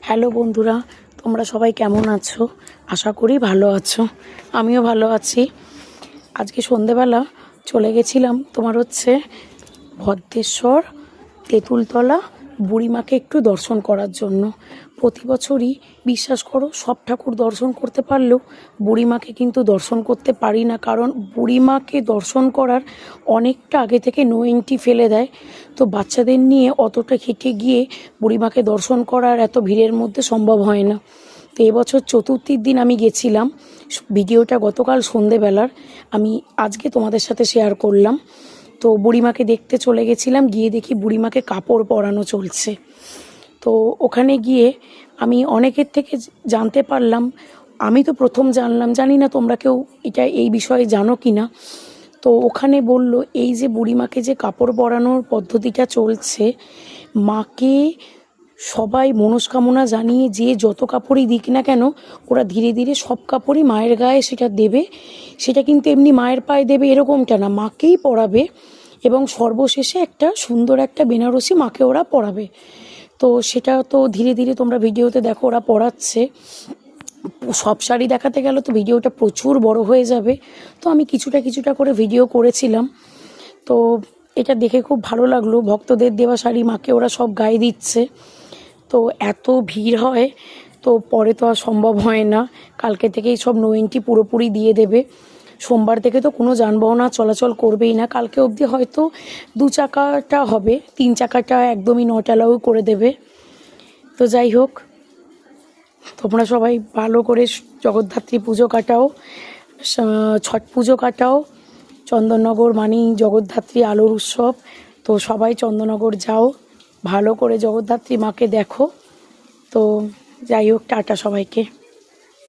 Hello বন্ধুরা, তোমরা সবাই কেমন আছো? আশা করি ভালো আছো। আমিও ভালো আছি। আজকে সন্ধেবেলা চলে গেছিলাম ভদ্রেশ্বর তেঁতুলতলা বুড়িমাকে একটু দর্শন করার জন্য। প্রতি বছরই বিশ্বাস করো সব ঠাকুর দর্শন করতে পারলেও বুড়িমাকে কিন্তু দর্শন করতে পারি না, কারণ বুড়িমাকে দর্শন করার অনেকটা আগে থেকে নো এন্ট্রি ফেলে দেয়। তো বাচ্চাদের নিয়ে অতটা হেঁটে গিয়ে বুড়িমাকে দর্শন করার এত ভিড়ের মধ্যে সম্ভব হয় না। তো এবছর চতুর্থীর দিন আমি গেছিলাম। ভিডিওটা গতকাল সন্ধেবেলার আমি আজকে তোমাদের সাথে শেয়ার করলাম। তো বুড়িমাকে দেখতে চলে গেছিলাম, গিয়ে দেখি বুড়িমাকে কাপড় পরানো চলছে। তো ওখানে গিয়ে আমি অনেকের থেকে জানতে পারলাম, আমি তো প্রথম জানলাম, জানি না তোমরা কেউ এই বিষয়ে জানো কি না। তো ওখানে বলল এই যে বুড়িমাকে যে কাপড় পরানোর পদ্ধতিটা চলছে, মাকে সবাই মনস্কামনা জানিয়ে যে যত কাপড়ই দিক না কেন ওরা ধীরে ধীরে সব কাপড়ই মায়ের গায়ে সেটা দেবে। সেটা কিন্তু এমনি মায়ের পায়ে দেবে এরকমটা না, মাকেই পরাবে এবং সর্বশেষে একটা সুন্দর একটা বেনারসি মাকে ওরা পরাবে। তো সেটা তো ধীরে ধীরে তোমরা ভিডিওতে দেখো ওরা পরাচ্ছে। সব শাড়ি দেখাতে গেলে তো ভিডিওটা প্রচুর বড় হয়ে যাবে। তো আমি কিছুটা কিছুটা করে ভিডিও করেছিলাম। তো এটা দেখে খুব ভালো লাগলো, ভক্তদের দেওয়া শাড়ি মাকে ওরা সব গায়ে দিচ্ছে। তো এত ভিড় হয়, তো পরে তো আর সম্ভব হয় না। কালকে থেকেই সব নো এন্ট্রি পুরোপুরি দিয়ে দেবে। সোমবার থেকে তো কোনো যানবাহন আর চলাচল করবেই না। কালকে অবধি হয়তো 2 চাকাটা হবে, 3 চাকাটা একদমই নট অ্যালাউ করে দেবে। তো যাই হোক, তোমরা সবাই ভালো করে জগদ্ধাত্রী পুজো কাটাও, ছট পুজো কাটাও। চন্দননগর মানেই জগদ্ধাত্রী আলোর উৎসব। তো সবাই চন্দননগর যাও, ভালো করে জগদ্ধাত্রী মাকে দেখো। তো যাই হোক, টাটা সবাইকে।